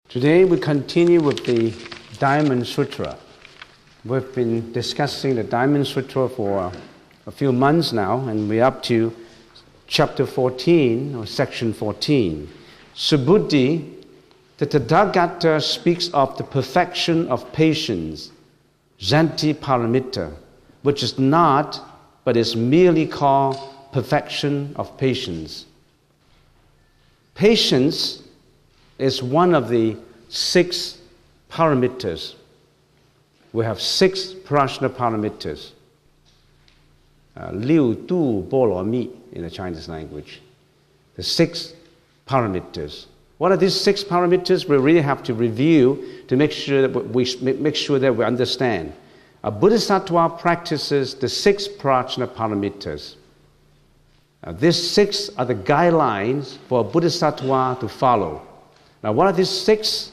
Today we continue with the Diamond Sutra. We've been discussing the Diamond Sutra for a few months now, and we're up to chapter 14, or section 14. Subuddhi, the Tathagata speaks of the perfection of patience, Janti Paramita, which is not, but is merely called perfection of patience. Patience is one of the 6 paramitas. We have 6 prajna paramitas. 六度波罗蜜 in the Chinese language. The 6 paramitas. What are these 6 paramitas? We really have to review to make sure that we understand. A bodhisattva practices the 6 prajna paramitas. These 6 are the guidelines for a bodhisattva to follow. Now, what are these 6?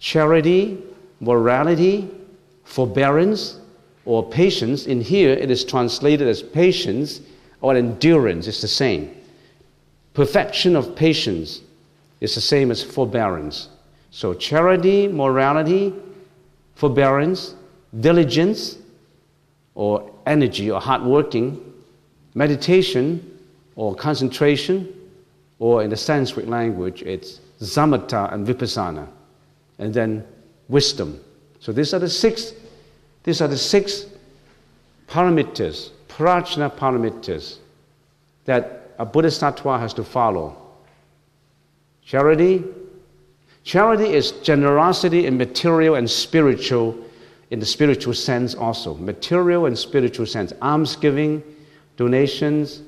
Charity, morality, forbearance, or patience. In here, it is translated as patience or endurance. It's the same. Perfection of patience is the same as forbearance. So, charity, morality, forbearance, diligence, or energy or hard working, meditation, or concentration, or in the Sanskrit language, it's samatha and vipassana, and then wisdom. So these are the 6 paramitas, prajna paramitas, that a bodhisattva has to follow. Charity is generosity in material and spiritual, in the spiritual sense also. Material and spiritual sense. Almsgiving, donations,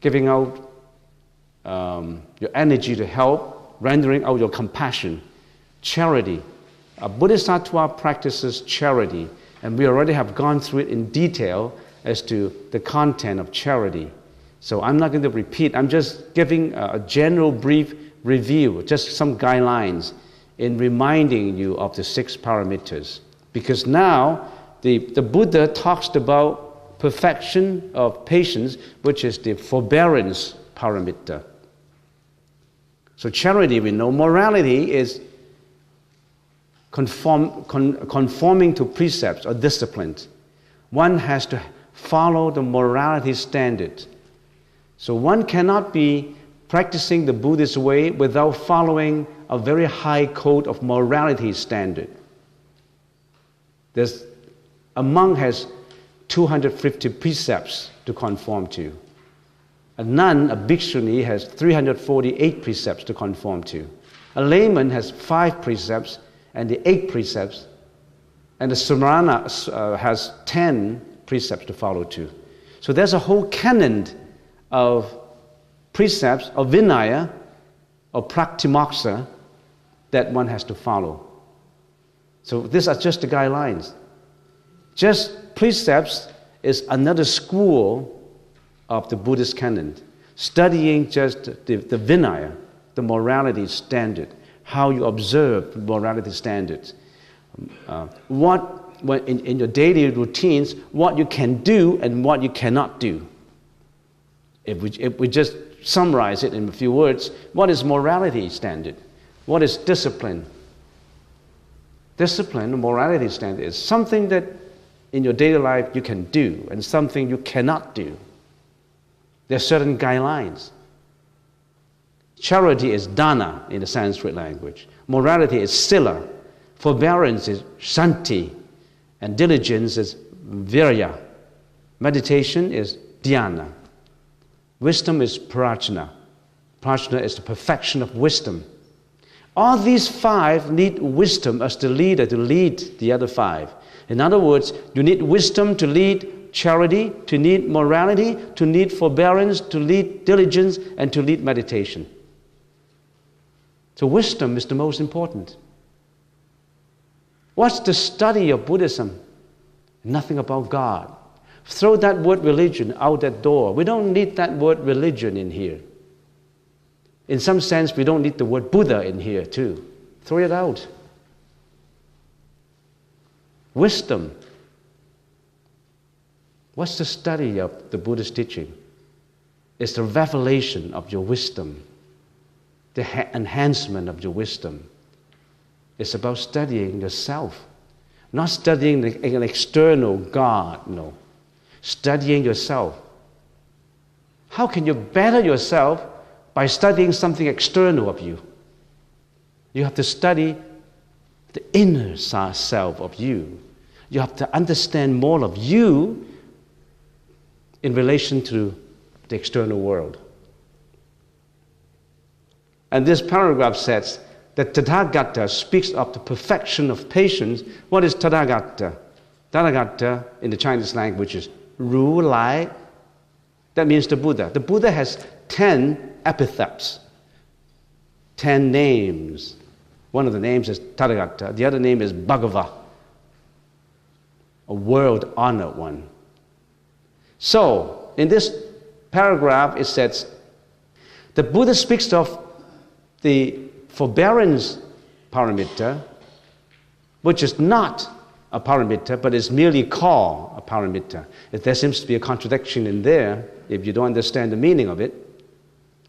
giving out your energy to help, rendering out your compassion. Charity. A bodhisattva practices charity, and we already have gone through it in detail as to the content of charity. So I'm not going to repeat. I'm just giving a general brief review, just some guidelines in reminding you of the 6 paramitas. Because now the Buddha talks about perfection of patience, which is the forbearance paramita. So charity, we know. Morality is conforming to precepts or disciplines. One has to follow the morality standard. So one cannot be practicing the Buddhist way without following a very high code of morality standard. A monk has 250 precepts to conform to. A nun, a bhikshuni, has 348 precepts to conform to. A layman has 5 precepts and the 8 precepts, and the samana has 10 precepts to follow to. So there's a whole canon of precepts, of vinaya, or praktimoksa, that one has to follow. So these are just the guidelines. Just precepts is another school of the Buddhist canon, studying just the vinaya, the morality standard, how you observe the morality standards. In your daily routines, what you can do and what you cannot do. If we just summarize it in a few words, what is morality standard? What is discipline? Discipline, morality standard, is something that in your daily life you can do and something you cannot do. There are certain guidelines. Charity is dana in the Sanskrit language. Morality is sila. Forbearance is shanti. And diligence is virya. Meditation is dhyana. Wisdom is prajna. Prajna is the perfection of wisdom. All these 5 need wisdom as the leader to lead the other 5. In other words, you need wisdom to lead charity, to lead morality, to lead forbearance, to lead diligence, and to lead meditation. So wisdom is the most important. What's the study of Buddhism? Nothing about God. Throw that word religion out that door. We don't need that word religion in here. In some sense, we don't need the word Buddha in here too. Throw it out. Wisdom. What's the study of the Buddhist teaching? It's the revelation of your wisdom, the enhancement of your wisdom. It's about studying yourself. Not studying an external God, no. Studying yourself. How can you better yourself by studying something external of you? You have to study the inner self of you. You have to understand more of you in relation to the external world. And this paragraph says that Tathagata speaks of the perfection of patience. What is Tathagata? Tathagata in the Chinese language is Ru Lai. That means the Buddha. The Buddha has 10 epithets, 10 names. One of the names is Tathagata. The other name is Bhagava, a world-honored one. So, in this paragraph, it says, the Buddha speaks of the forbearance paramita, which is not a paramita, but is merely called a paramita. If there seems to be a contradiction in there, if you don't understand the meaning of it.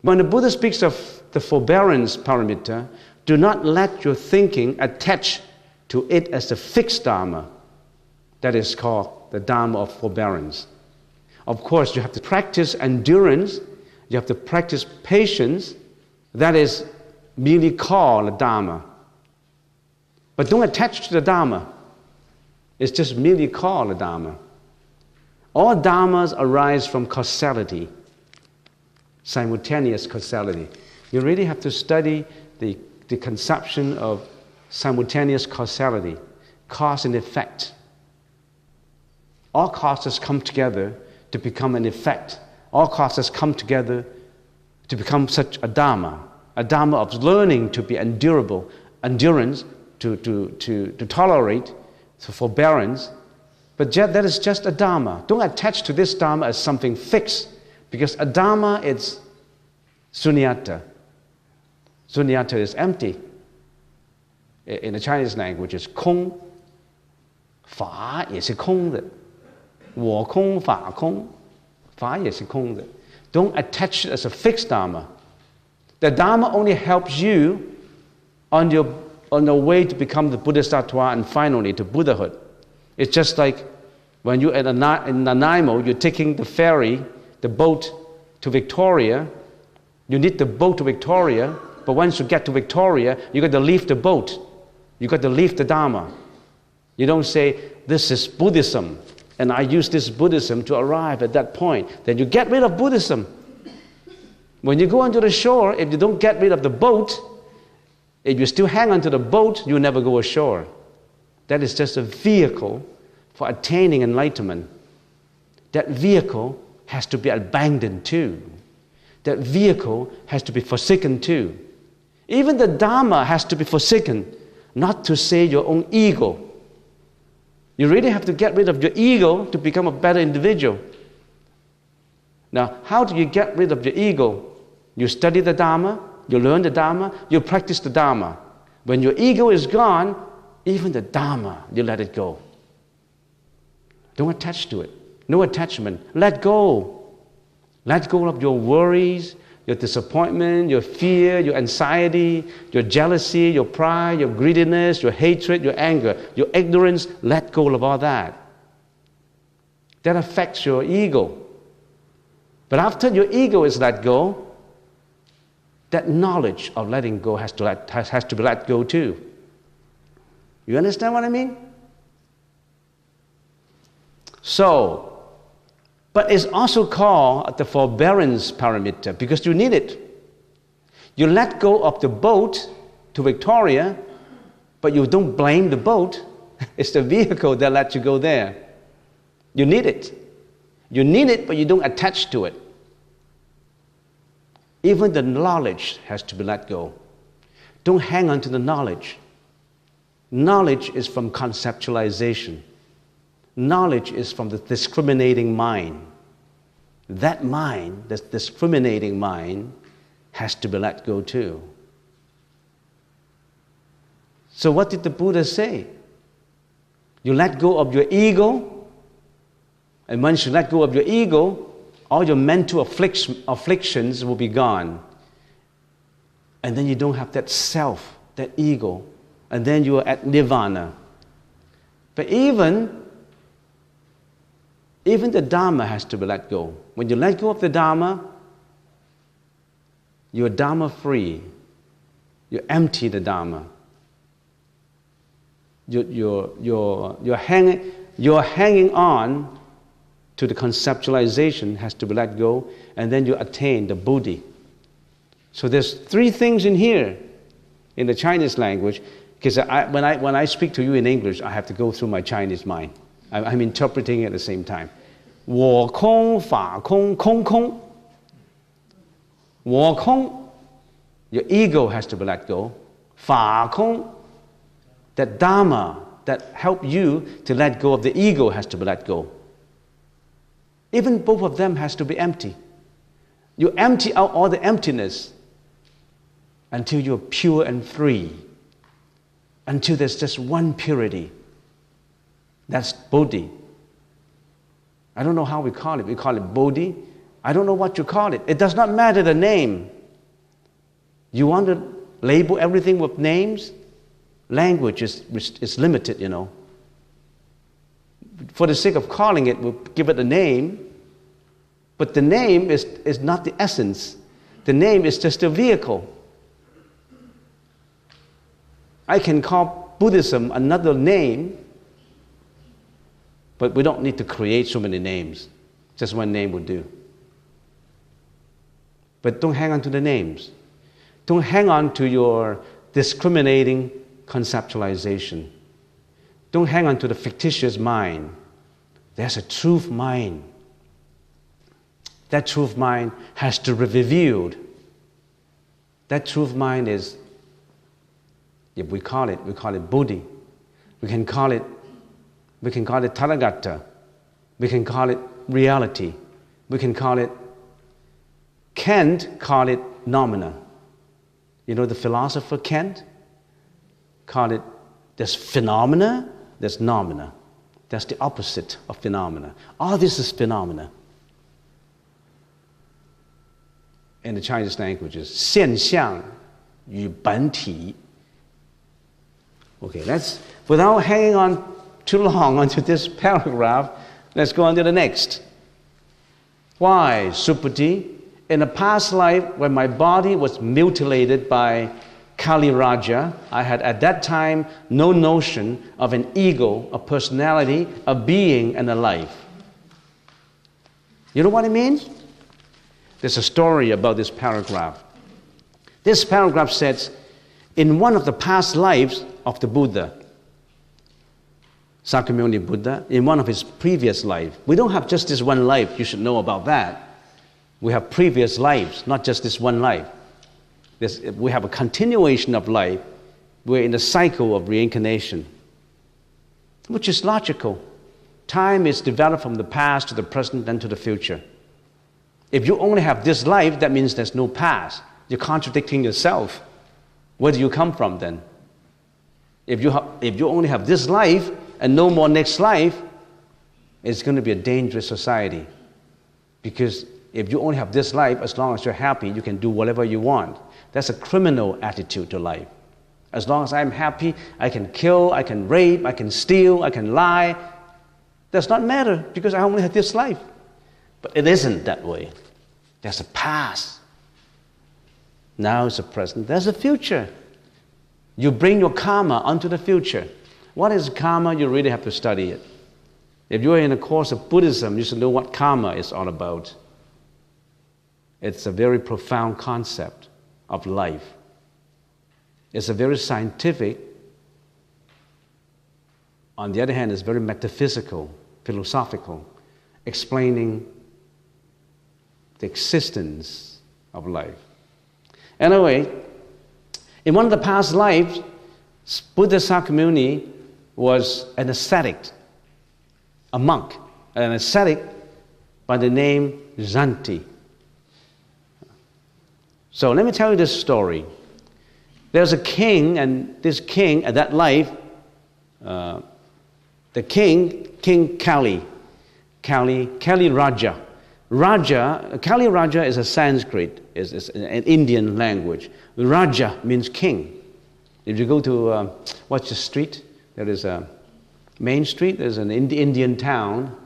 When the Buddha speaks of the forbearance paramita, do not let your thinking attach to it as a fixed dharma. That is called the dharma of forbearance. Of course, you have to practice endurance, you have to practice patience. That is merely called a dharma. But don't attach to the dharma. It's just merely called a dharma. All dharmas arise from causality, simultaneous causality. You really have to study the conception of simultaneous causality, cause and effect. All causes come together to become an effect. All causes come together to become such a dharma of learning to be endurable, endurance, to tolerate, to forbearance. But that is just a dharma. Don't attach to this dharma as something fixed, because a dharma is sunyata. Sunyata is empty. In the Chinese language, it's 空, 法也是空的, 我空, 法空, 法也是空的. Don't attach it as a fixed dharma. The dharma only helps you on the way to become the Bodhisattva and finally to Buddhahood. It's just like when you're in Nanaimo, you're taking the ferry, the boat to Victoria. You need the boat to Victoria, but once you get to Victoria, you got to leave the boat. You got to leave the Dharma. You don't say, this is Buddhism, and I use this Buddhism to arrive at that point. Then you get rid of Buddhism. When you go onto the shore, if you don't get rid of the boat, if you still hang onto the boat, you'll never go ashore. That is just a vehicle for attaining enlightenment. That vehicle has to be abandoned too. That vehicle has to be forsaken too. Even the Dharma has to be forsaken, not to say your own ego. You really have to get rid of your ego to become a better individual. Now, how do you get rid of your ego? You study the Dharma, you learn the Dharma, you practice the Dharma. When your ego is gone, even the Dharma, you let it go. Don't attach to it. No attachment. Let go. Let go of your worries, your disappointment, your fear, your anxiety, your jealousy, your pride, your greediness, your hatred, your anger, your ignorance. Let go of all that. That affects your ego. But after your ego is let go, that knowledge of letting go has to be let go too. You understand what I mean? So, but it's also called the forbearance paramita because you need it. You let go of the boat to Victoria, but you don't blame the boat. It's the vehicle that lets you go there. You need it. You need it, but you don't attach to it. Even the knowledge has to be let go. Don't hang on to the knowledge. Knowledge is from conceptualization. Knowledge is from the discriminating mind. That mind, this discriminating mind, has to be let go too. So what did the Buddha say? You let go of your ego, and once you let go of your ego, all your mental afflictions will be gone. And then you don't have that self, that ego, and then you are at nirvana. But even the Dharma has to be let go. When you let go of the Dharma, you're Dharma free. You empty the Dharma. You're hanging on to the conceptualization, has to be let go, and then you attain the Buddhi. So there's 3 things in here in the Chinese language, because when I speak to you in English, I have to go through my Chinese mind. I'm interpreting it at the same time. 我空法空空空. 我空, your ego has to be let go. 法空, that Dharma that help you to let go of the ego has to be let go. Even both of them has to be empty. You empty out all the emptiness until you're pure and free, until there's just one purity. That's Bodhi. I don't know how we call it. We call it Bodhi. I don't know what you call it. It does not matter the name. You want to label everything with names? Language is limited, you know. For the sake of calling it, we'll give it a name. But the name is not the essence. The name is just a vehicle. I can call Buddhism another name, but we don't need to create so many names. Just one name would do. But don't hang on to the names. Don't hang on to your discriminating conceptualization. Don't hang on to the fictitious mind. There's a truth mind. That truth mind has to be revealed. That truth mind is, if we call it Buddhi. We can call it Tathagata. We can call it reality. We can call it, Kant call it nomina. You know the philosopher Kant? Call it, there's phenomena, there's nomina. That's the opposite of phenomena. All this is phenomena. In the Chinese languages, 现象与本体. Okay, without hanging on too long onto this paragraph, let's go on to the next. Why, Supati? In a past life, when my body was mutilated by Kali Raja, I had at that time no notion of an ego, a personality, a being, and a life. You know what it means? There's a story about this paragraph. This paragraph says, in one of the past lives of the Buddha, Sakyamuni Buddha, in one of his previous lives, we don't have just this one life, you should know about that. We have previous lives, not just this one life. We have a continuation of life. We're in the cycle of reincarnation, which is logical. Time is developed from the past to the present and to the future. If you only have this life, that means there's no past. You're contradicting yourself. Where do you come from then? If you only have this life and no more next life, it's going to be a dangerous society. Because if you only have this life, as long as you're happy, you can do whatever you want. That's a criminal attitude to life. As long as I'm happy, I can kill, I can rape, I can steal, I can lie. Does not matter because I only have this life. But it isn't that way. There's a past. Now is the present. There's a future. You bring your karma onto the future. What is karma? You really have to study it. If you're in a course of Buddhism, you should know what karma is all about. It's a very profound concept of life. It's a very scientific. On the other hand, it's very metaphysical, philosophical, explaining the existence of life. Anyway, in one of the past lives, Buddha Sakyamuni was an ascetic, a monk, an ascetic by the name Zanti. So let me tell you this story. There's a king, and this king at that life, the king, King Kali Raja. Kali Raja is a Sanskrit, is an Indian language. Raja means king. If you go to, what's the street? There is a Main Street, there's an Indian town.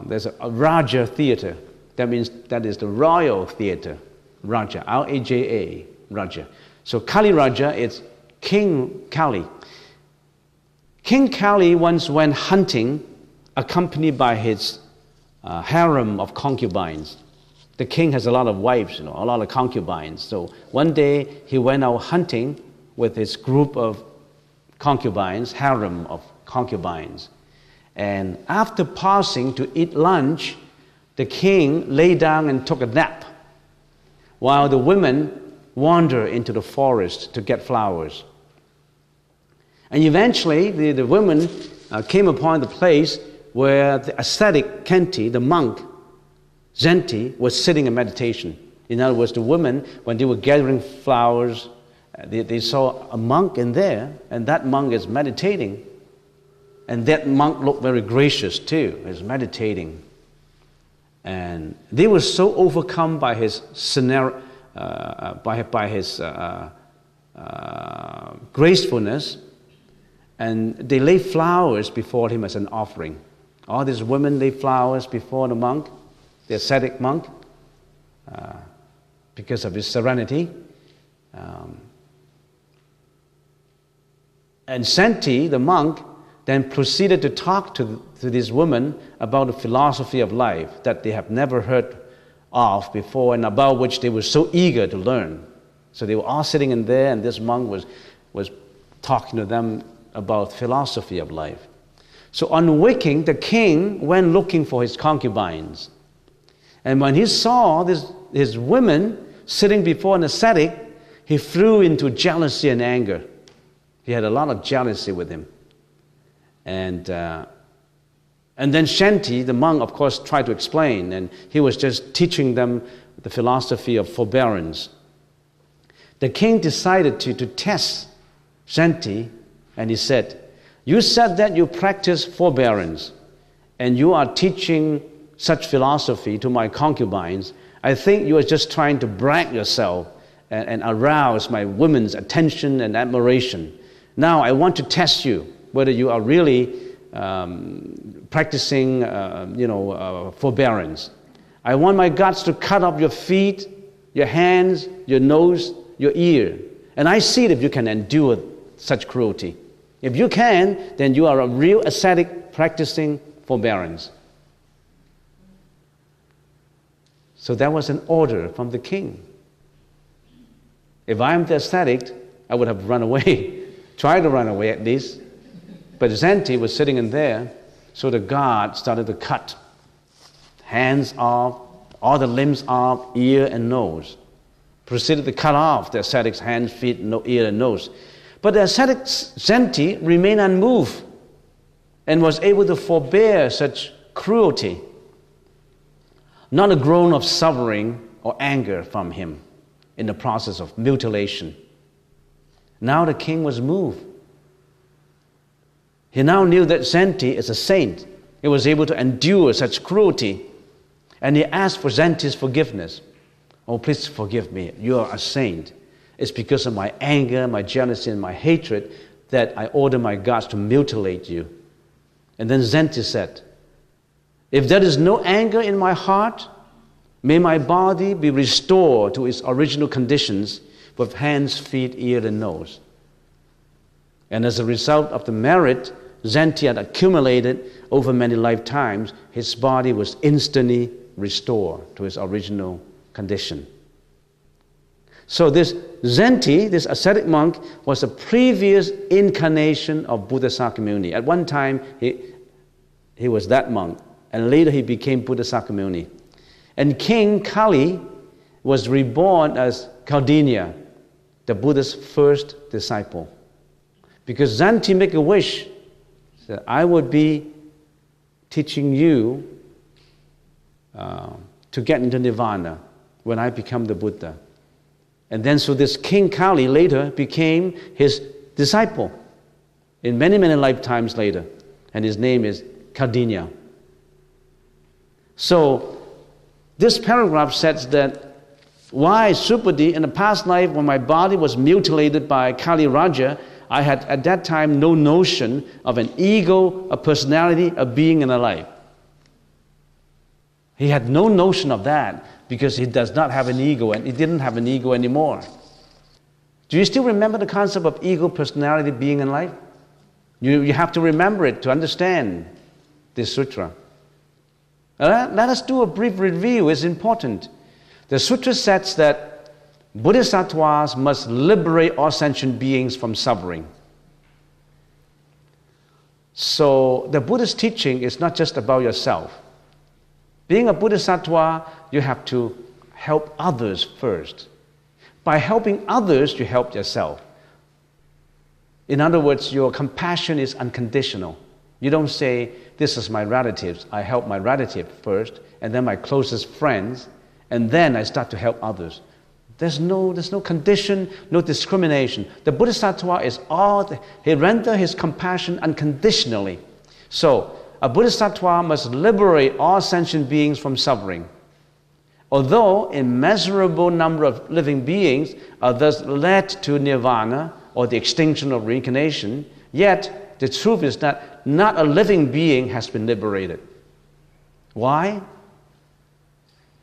There's a Raja Theatre. That means that is the Royal Theatre. Raja, R-A-J-A, Raja. So Kali Raja is King Kali. King Kali once went hunting accompanied by his harem of concubines. The king has a lot of wives, a lot of concubines. So one day he went out hunting with his group of concubines, harem of concubines. And after pausing to eat lunch, the king lay down and took a nap while the women wander into the forest to get flowers. And eventually the women came upon the place where the ascetic Kenti, the monk, Zenti, was sitting in meditation. In other words, the women, when they were gathering flowers, they saw a monk in there, and that monk is meditating. And that monk looked very gracious too, he's meditating. And they were so overcome by his scenario, by his gracefulness, and they lay flowers before him as an offering. All these women lay flowers before the monk, the ascetic monk, because of his serenity. And Senti, the monk, then proceeded to talk to these women about the philosophy of life that they have never heard of before and about which they were so eager to learn. So they were all sitting in there, and this monk was talking to them about philosophy of life. So on waking, the king went looking for his concubines. And when he saw his women sitting before an ascetic, he flew into jealousy and anger. He had a lot of jealousy with him. And then Shanti, the monk, of course, tried to explain, and he was just teaching them the philosophy of forbearance. The king decided to test Shanti, and he said, "You said that you practice forbearance, and you are teaching such philosophy to my concubines. I think you are just trying to brag yourself and arouse my women's attention and admiration. Now I want to test you whether you are really practicing, forbearance. I want my gods to cut off your feet, your hands, your nose, your ear. And I see if you can endure such cruelty. If you can, then you are a real ascetic practicing forbearance." So that was an order from the king. If I'm the ascetic, I would have run away, tried to run away at least. But Zenti was sitting in there, so the god started to cut hands off, all the limbs off, ear and nose. Proceeded to cut off the ascetic's hands, feet, ear and nose. But the ascetic Zenti remained unmoved and was able to forbear such cruelty. Not a groan of suffering or anger from him in the process of mutilation. Now the king was moved. He now knew that Zenti is a saint. He was able to endure such cruelty. And he asked for Zenti's forgiveness. "Oh, please forgive me. You are a saint. It's because of my anger, my jealousy, and my hatred that I order my gods to mutilate you." And then Zenti said, "If there is no anger in my heart, may my body be restored to its original conditions with hands, feet, ear, and nose." And as a result of the merit Zenti had accumulated over many lifetimes, his body was instantly restored to its original condition. So this Zenti, this ascetic monk, was a previous incarnation of Buddha Sakyamuni. At one time, he was that monk, and later he became Buddha Sakyamuni. And King Kali was reborn as Kaudinya, the Buddha's first disciple. Because Zenti made a wish that I would be teaching you to get into Nirvana when I become the Buddha. And then so this King Kali later became his disciple in many, many lifetimes later. And his name is Kaudinya. So this paragraph says that Why Supati, in the past life when my body was mutilated by Kali Raja, I had at that time no notion of an ego, a personality, a being and a life. He had no notion of that because he does not have an ego and he didn't have an ego anymore. Do you still remember the concept of ego, personality, being and life? You have to remember it to understand this sutra. Let us do a brief review. It's important. The sutra says that bodhisattvas must liberate all sentient beings from suffering. So the Buddha's teaching is not just about yourself. Being a bodhisattva, you have to help others first. By helping others, you help yourself. In other words, your compassion is unconditional. You don't say, this is my relatives, I help my relative first, and then my closest friends, and then I start to help others. There's no condition, no discrimination. The bodhisattva is he renders his compassion unconditionally. So, a bodhisattva must liberate all sentient beings from suffering. Although immeasurable number of living beings are thus led to nirvana, or the extinction of reincarnation, yet the truth is that not a living being has been liberated. Why?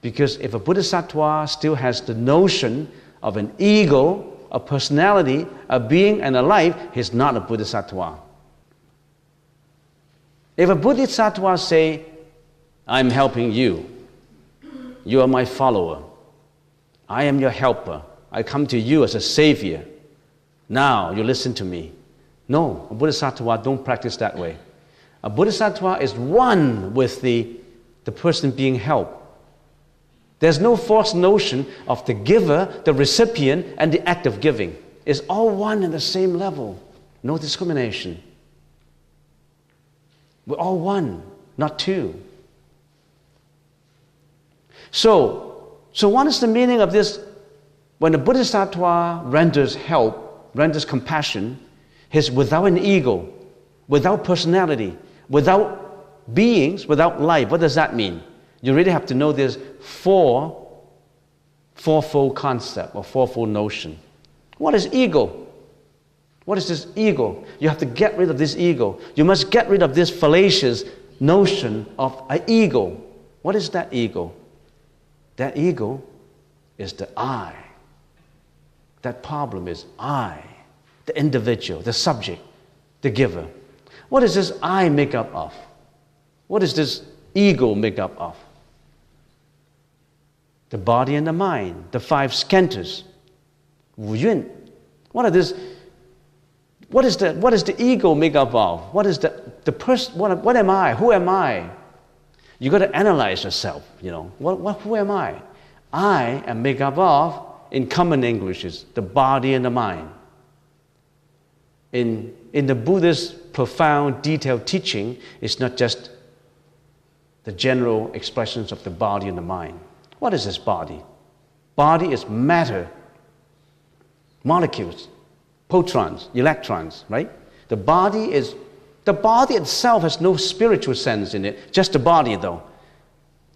Because if a bodhisattva still has the notion of an ego, a personality, a being and a life, he's not a bodhisattva. If a bodhisattva say, I'm helping you, you are my follower, I am your helper, I come to you as a savior, now you listen to me. No, a bodhisattva don't practice that way. A bodhisattva is one with the person being helped. There's no false notion of the giver, the recipient, and the act of giving. It's all one and the same level. No discrimination. We're all one, not two. So what is the meaning of this? When the bodhisattva renders help, renders compassion, he's without an ego, without personality, without beings, without life. What does that mean? You really have to know this fourfold concept or fourfold notion. What is ego? What is this ego? You have to get rid of this ego. You must get rid of this fallacious notion of an ego. What is that ego? That ego is the I. That problem is I, the individual, the subject, the giver. What is this I make up of? What is this ego make up of? The body and the mind, the five skandhas, Wu Yun. What is the ego make up of? What is the person? What am I? Who am I? You got to analyze yourself. Who am I? I am made up of, in common English, is the body and the mind. In the Buddha's profound, detailed teaching, it's not just the general expressions of the body and the mind. What is this body? Body is matter, molecules, protons, electrons, right? The body itself has no spiritual sense in it, just the body though.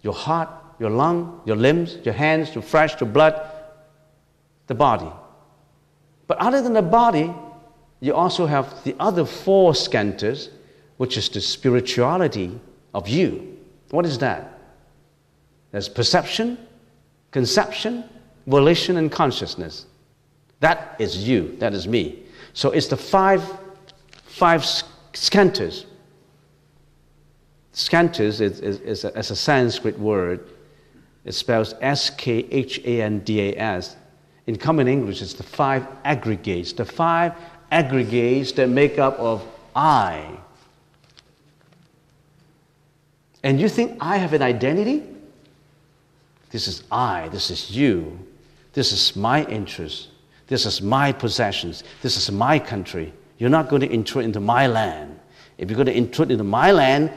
Your heart, your lung, your limbs, your hands, your flesh, your blood, the body. But other than the body, you also have the other four skandhas, which is the spirituality of you. What is that? There's perception, conception, volition, and consciousness. That is you, that is me. So it's the five skandhas. Skandhas is a Sanskrit word. It spells S-K-H-A-N-D-A-S. In common English, it's the five aggregates. The five aggregates that make up of I. And you think I have an identity? This is I, this is you, this is my interest, this is my possessions, this is my country. You're not going to intrude into my land. If you're going to intrude into my land,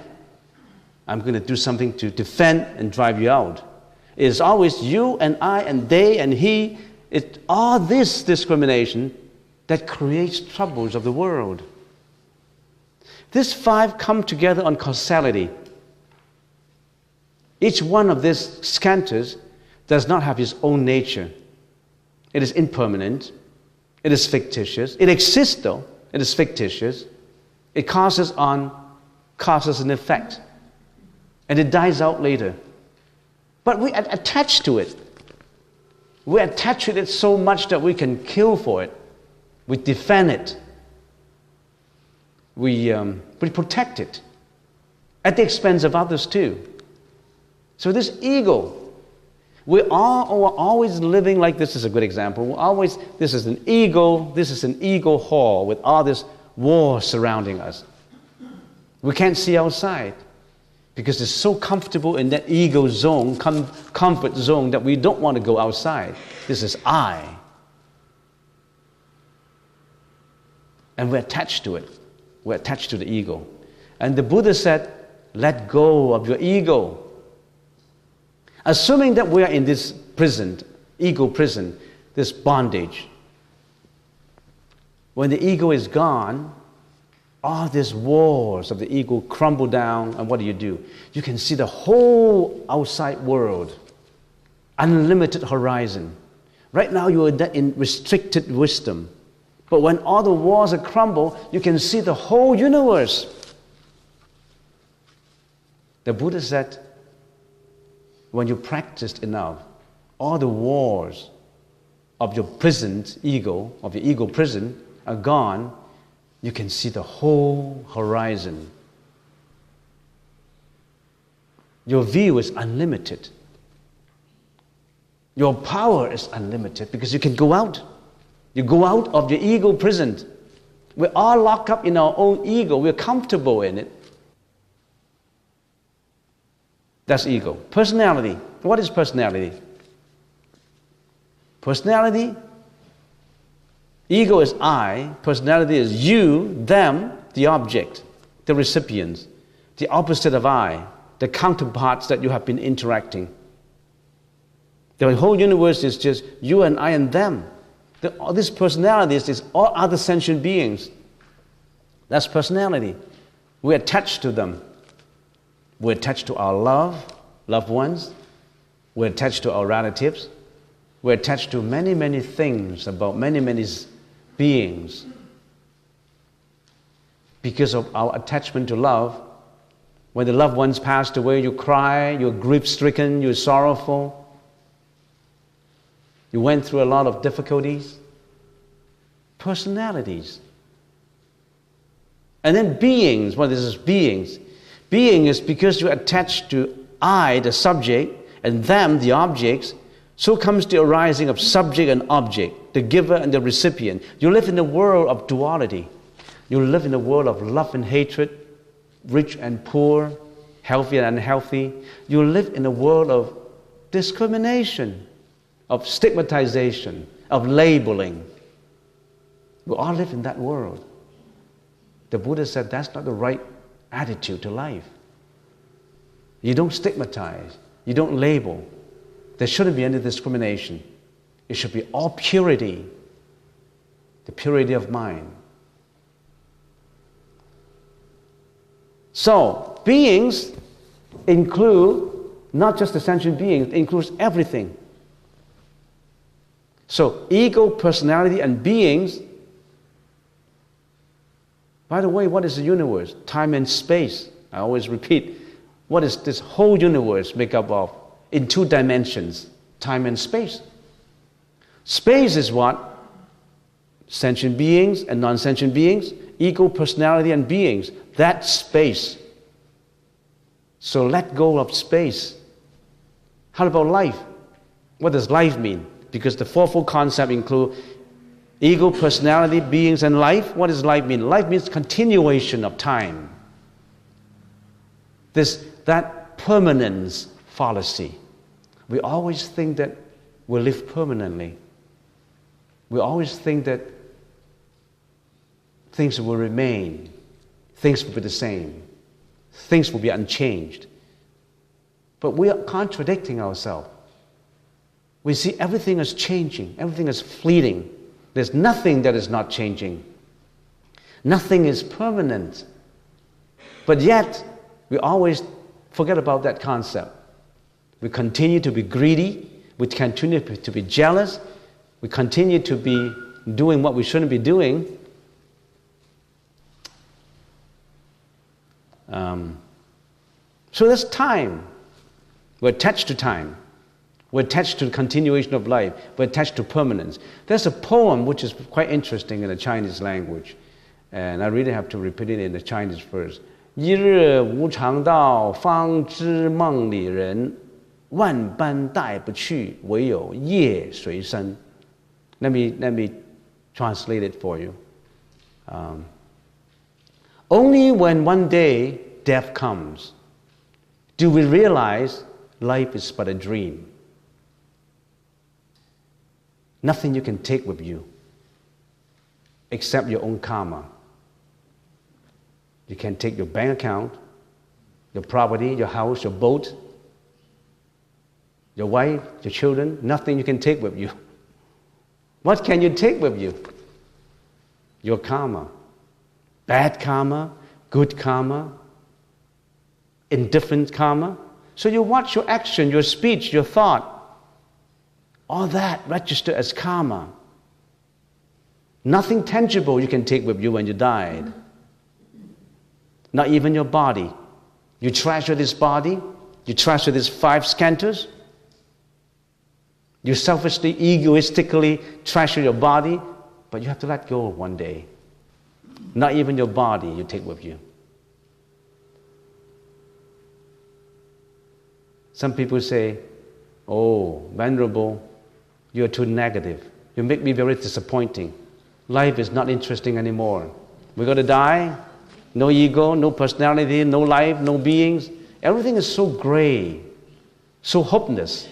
I'm going to do something to defend and drive you out. It is always you and I and they and he. It's all this discrimination that creates troubles of the world. These five come together on causality. Each one of these skandhas does not have its own nature. It is impermanent. It is fictitious. It exists though. It is fictitious. It causes an effect. And it dies out later. But we are attached to it. We attach to it so much that we can kill for it. We defend it. We protect it. At the expense of others too. So this ego, we are always living like this is a good example. This is an ego hall with all this war surrounding us. We can't see outside because it's so comfortable in that ego zone, comfort zone, that we don't want to go outside. This is I. And we're attached to it. We're attached to the ego. And the Buddha said, let go of your ego. Assuming that we are in this prison, ego prison, this bondage. When the ego is gone, all these walls of the ego crumble down, and what do? You can see the whole outside world, unlimited horizon. Right now you are in restricted wisdom. But when all the walls are crumbled, you can see the whole universe. The Buddha said, when you practiced enough, all the walls of your prisoned ego, of your ego prison, are gone. You can see the whole horizon. Your view is unlimited. Your power is unlimited because you can go out. You go out of your ego prison. We're all locked up in our own ego. We're comfortable in it. That's ego. Personality. What is personality? Personality, ego is I. Personality is you, them, the object, the recipients, the opposite of I, the counterparts that you have been interacting. The whole universe is just you and I and them. All these personalities is all other sentient beings. That's personality. We're attached to them. We're attached to our loved ones. We're attached to our relatives. We're attached to many, many things about many, many beings. Because of our attachment to love, when the loved ones passed away, you cry, you're grief-stricken, you're sorrowful. You went through a lot of difficulties. Personalities. And then beings. What is this? Beings. Being is because you're attached to I, the subject, and them, the objects. So comes the arising of subject and object, the giver and the recipient. You live in a world of duality. You live in a world of love and hatred, rich and poor, healthy and unhealthy. You live in a world of discrimination, of stigmatization, of labeling. We all live in that world. The Buddha said that's not the right attitude to life. You don't stigmatize. You don't label. There shouldn't be any discrimination. It should be all purity, the purity of mind. So, beings include not just the sentient beings, it includes everything. So, ego, personality, and beings. By the way, what is the universe? Time and space. I always repeat, what is this whole universe made up of? In two dimensions, time and space. Space is what? Sentient beings and non-sentient beings, ego, personality, and beings. That's space. So let go of space. How about life? What does life mean? Because the fourfold concept include ego, personality, beings, and life. What does life mean? Life means continuation of time. That permanence fallacy. We always think that we live permanently. We always think that things will remain. Things will be the same. Things will be unchanged. But we are contradicting ourselves. We see everything is changing. Everything is fleeting. There's nothing that is not changing. Nothing is permanent. But yet, we always forget about that concept. We continue to be greedy. We continue to be jealous. We continue to be doing what we shouldn't be doing. So that's time. We're attached to time. We're attached to the continuation of life. We're attached to permanence. There's a poem which is quite interesting in the Chinese language, and I really have to repeat it in the Chinese first. 一日无常道，方知梦里人。万般带不去，唯有业随身。Let me translate it for you. Only when one day death comes do we realize life is but a dream. Nothing you can take with you except your own karma. You can take your bank account, your property, your house, your boat, your wife, your children. Nothing you can take with you. What can you take with you? Your karma. Bad karma, good karma, indifferent karma. So you watch your action, your speech, your thought. All that register as karma. Nothing tangible you can take with you when you died. Not even your body. You treasure this body. You treasure these 5 skandhas. You selfishly, egoistically treasure your body, but you have to let go one day. Not even your body you take with you. Some people say, "Oh, Venerable, you're too negative. You make me very disappointing. Life is not interesting anymore. We're going to die. No ego, no personality, no life, no beings. Everything is so gray, so hopeless."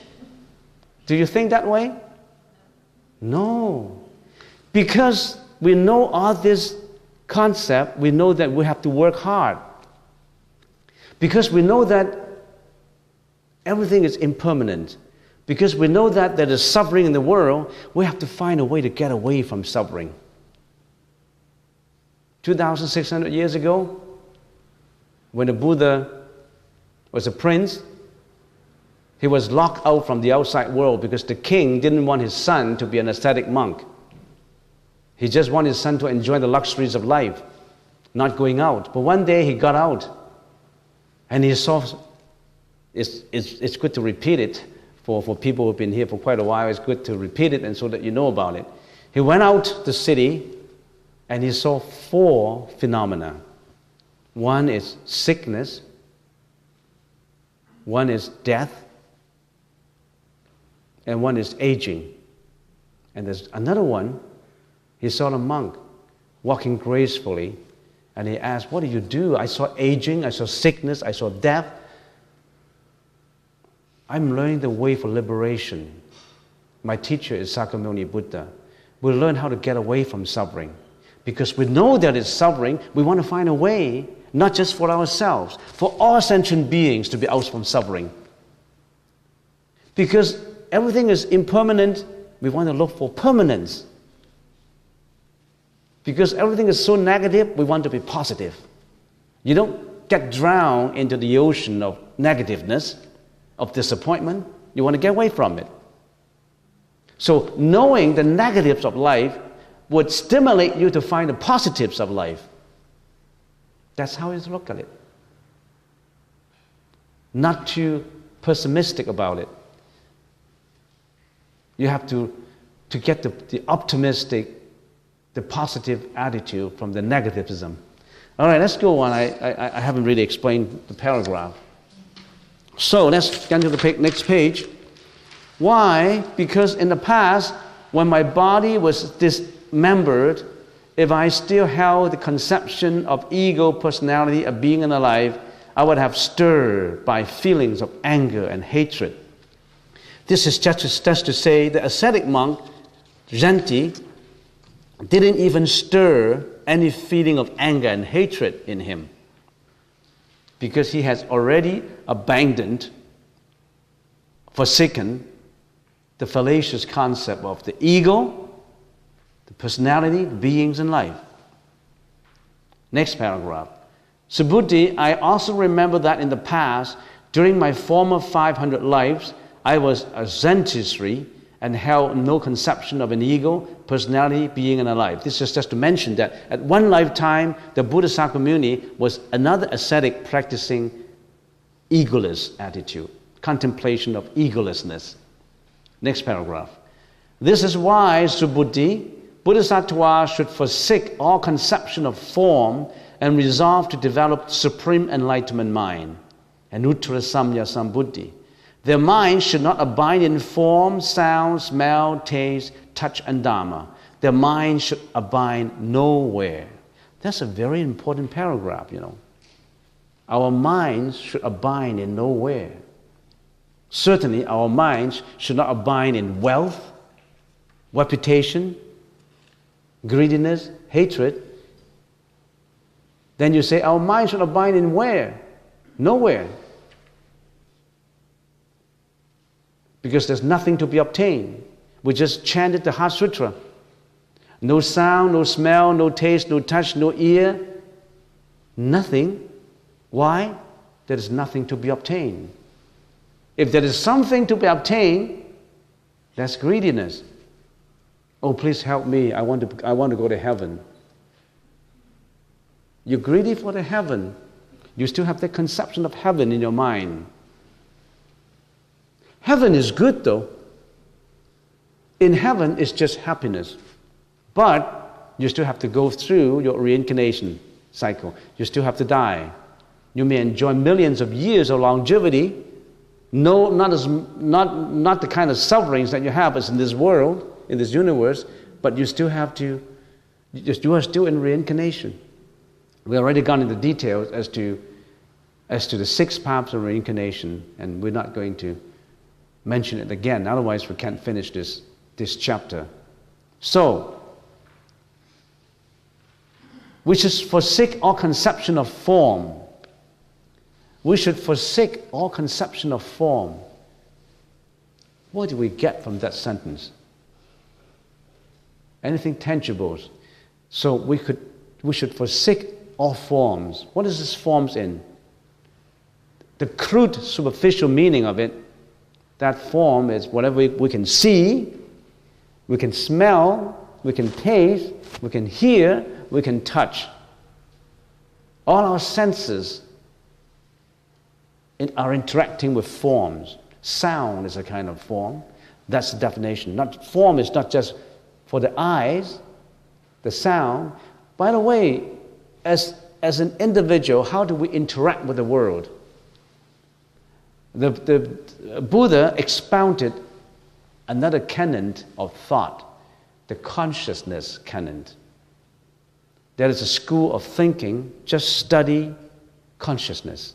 Do you think that way? No. Because we know all this concept, we know that we have to work hard. Because we know that everything is impermanent. Because we know that there is suffering in the world, we have to find a way to get away from suffering. 2,600 years ago, when the Buddha was a prince, he was locked out from the outside world because the king didn't want his son to be an ascetic monk. He just wanted his son to enjoy the luxuries of life, not going out. But one day he got out, and he saw, it's good to repeat it for people who have been here for quite a while. It's good to repeat it and so that you know about it. He went out the city, and he saw 4 phenomena. One is sickness, one is death, and one is aging. And there's another one. He saw a monk walking gracefully, and he asked, "What do you do?" "I saw aging, I saw sickness, I saw death. I'm learning the way for liberation. My teacher is Sakyamuni Buddha. We learn how to get away from suffering. Because we know that it's suffering, we want to find a way, not just for ourselves, for all sentient beings to be out from suffering. Because everything is impermanent, we want to look for permanence. Because everything is so negative, we want to be positive. You don't get drowned into the ocean of negativeness, of disappointment. You want to get away from it. So knowing the negatives of life would stimulate you to find the positives of life. That's how you look at it. Not too pessimistic about it. You have to get the optimistic, the positive attitude from the negativism. All right, let's go on. I haven't really explained the paragraph. So let's get to the next page. Why? Because in the past, when my body was dismembered, if I still held the conception of ego, personality, of being alive, I would have stirred by feelings of anger and hatred. This is just to say the ascetic monk, Zhenti, didn't even stir any feeling of anger and hatred in him because he has already abandoned, forsaken the fallacious concept of the ego, the personality, the beings in life. Next paragraph. Subhuti, I also remember that in the past, during my former 500 lives, I was a Zen and held no conception of an ego, personality, being, and a life. This is just to mention that at one lifetime, the Buddha Sakyamuni was another ascetic practicing egoless attitude, contemplation of egolessness. Next paragraph. This is why Subhuti, Bodhisattva should forsake all conception of form and resolve to develop supreme enlightenment mind, Anuttara Samya Sambuddhi. Their mind should not abide in form, sound, smell, taste, touch, and dharma. Their mind should abide nowhere. That's a very important paragraph, you know. Our minds should abide in nowhere. Certainly, our minds should not abide in wealth, reputation, greediness, hatred. Then you say, our mind should abide in where? Nowhere. Because there's nothing to be obtained. We just chanted the Heart Sutra. No sound, no smell, no taste, no touch, no ear. Nothing. Why? There is nothing to be obtained. If there is something to be obtained, that's greediness. Oh, please help me. I want to go to heaven. You're greedy for the heaven. You still have the conception of heaven in your mind. Heaven is good though. In heaven, it's just happiness. But you still have to go through your reincarnation cycle. You still have to die. You may enjoy millions of years of longevity. No, not the kind of sufferings that you have as in this world, in this universe, but you still have to, you are still in reincarnation. We already gone into details as to the 6 paths of reincarnation, and we're not going to mention it again, otherwise we can't finish this chapter. So, we should forsake all conception of form. We should forsake all conception of form. What do we get from that sentence? Anything tangible. So we should forsake all forms. What is this forms in? The crude, superficial meaning of it, that form is whatever we can see, we can smell, we can taste, we can hear, we can touch. All our senses are interacting with forms. Sound is a kind of form. That's the definition. Form is not just for the eyes, the sound. By the way, as an individual, how do we interact with the world? The Buddha expounded another canon of thought, the consciousness canon. There is a school of thinking, just study consciousness.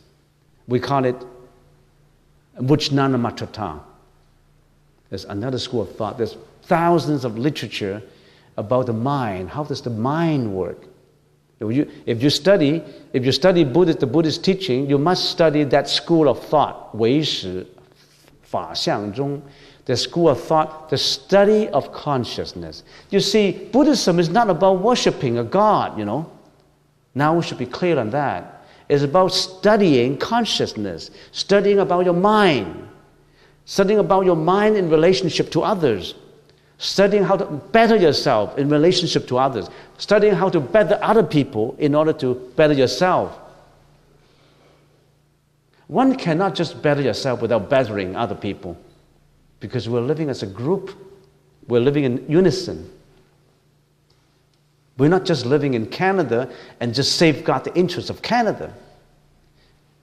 We call it Vujnana Matrata. There's another school of thought. There's thousands of literature about the mind. How does the mind work? If you study the Buddhist teaching, you must study that school of thought, 唯识法相中, the school of thought, the study of consciousness. You see, Buddhism is not about worshiping a god, you know. Now we should be clear on that. It's about studying consciousness, studying about your mind, studying about your mind in relationship to others, studying how to better yourself in relationship to others, studying how to better other people in order to better yourself. One cannot just better yourself without bettering other people, because we're living as a group, we're living in unison. We're not just living in Canada and just safeguard the interests of Canada.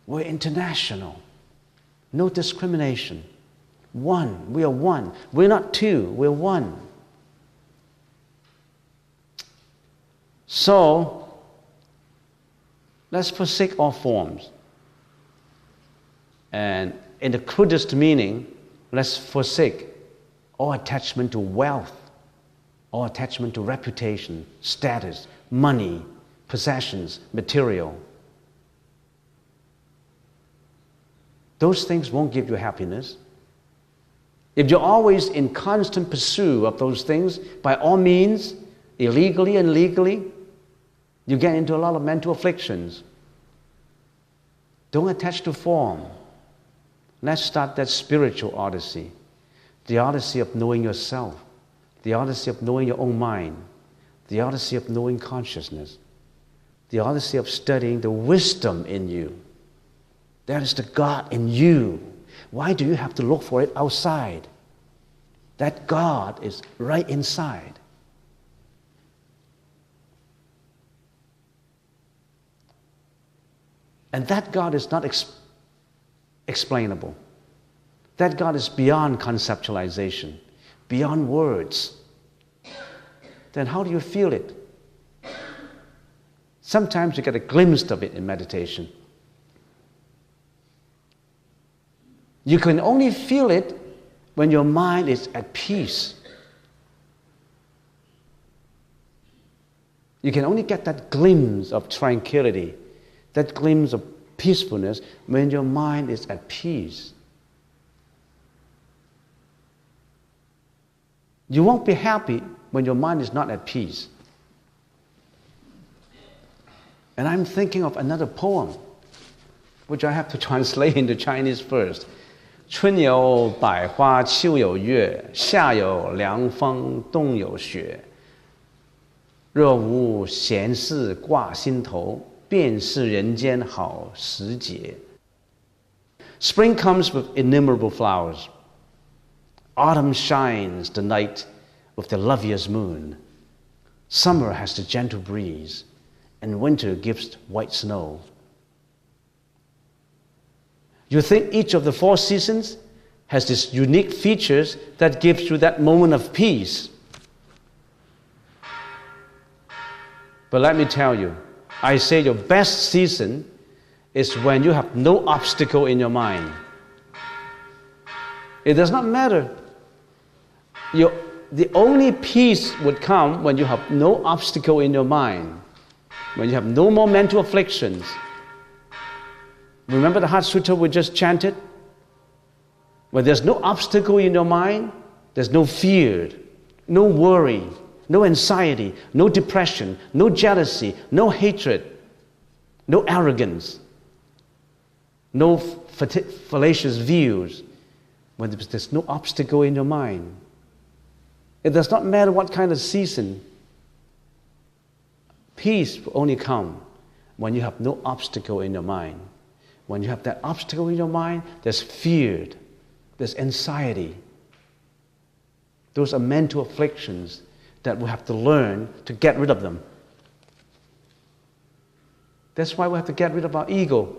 We're international. No discrimination. One. We are one. We're not two. We're one. So, let's forsake all forms. And in the crudest meaning, let's forsake all attachment to wealth, all attachment to reputation, status, money, possessions, material. Those things won't give you happiness. If you're always in constant pursuit of those things, by all means, illegally and legally, you get into a lot of mental afflictions. Don't attach to form. Let's start that spiritual odyssey. The odyssey of knowing yourself. The odyssey of knowing your own mind. The odyssey of knowing consciousness. The odyssey of studying the wisdom in you. That is the God in you. Why do you have to look for it outside? That God is right inside. And that God is not explainable. That God is beyond conceptualization, beyond words. Then how do you feel it? Sometimes you get a glimpse of it in meditation. You can only feel it when your mind is at peace. You can only get that glimpse of tranquility, that glimpse of peacefulness when your mind is at peace. You won't be happy when your mind is not at peace. And I'm thinking of another poem, which I have to translate into Chinese first. 春有百花，秋有月，夏有凉风，冬有雪。若无闲事挂心头，便是人间好时节。Spring comes with innumerable flowers. Autumn shines the night with the loveliest moon. Summer has the gentle breeze, and winter gives white snow. You think each of the 4 seasons has these unique features that gives you that moment of peace. But let me tell you, I say your best season is when you have no obstacle in your mind. It does not matter. The only peace would come when you have no obstacle in your mind, when you have no more mental afflictions. Remember the Heart Sutra we just chanted? When there's no obstacle in your mind, there's no fear, no worry, no anxiety, no depression, no jealousy, no hatred, no arrogance, no fallacious views. When there's no obstacle in your mind. It does not matter what kind of season. Peace will only come when you have no obstacle in your mind. When you have that obstacle in your mind, there's fear, there's anxiety. Those are mental afflictions that we have to learn to get rid of them. That's why we have to get rid of our ego.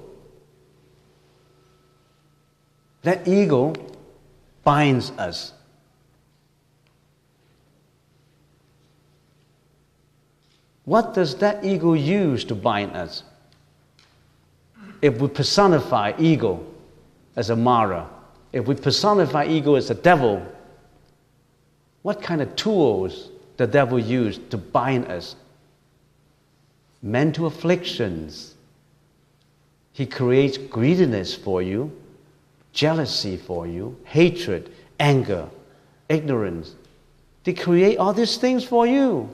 That ego binds us. What does that ego use to bind us? If we personify ego as a Mara, if we personify ego as a devil, what kind of tools the devil use to bind us? Mental afflictions. He creates greediness for you, jealousy for you, hatred, anger, ignorance. They create all these things for you.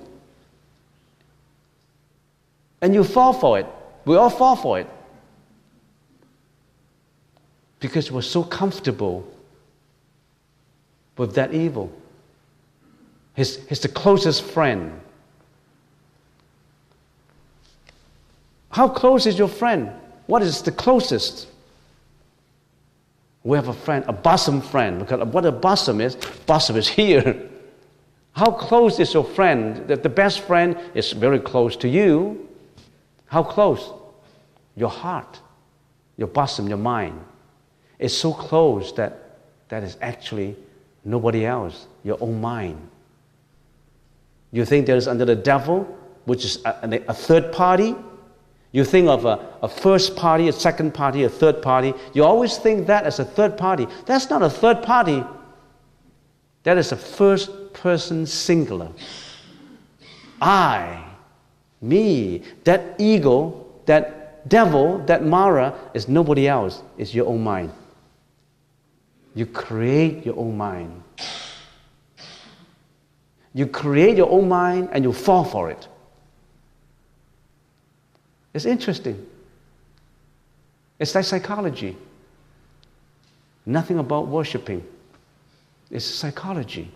And you fall for it. We all fall for it. Because we're so comfortable with that evil. He's the closest friend. How close is your friend? What is the closest? We have a friend, a bosom friend. Look at what a bosom is. Bosom is here. How close is your friend? That the best friend is very close to you. How close? Your heart, your bosom, your mind. It's so close that is actually nobody else, your own mind. You think there is under the devil, which is a third party. You think of a first party, a second party, a third party. You always think that as a third party. That's not a third party. That is a first person singular. I, me, that ego, that devil, that Mara is nobody else. It's your own mind. You create your own mind. You create your own mind and you fall for it. It's interesting. It's like psychology. Nothing about worshiping. It's psychology.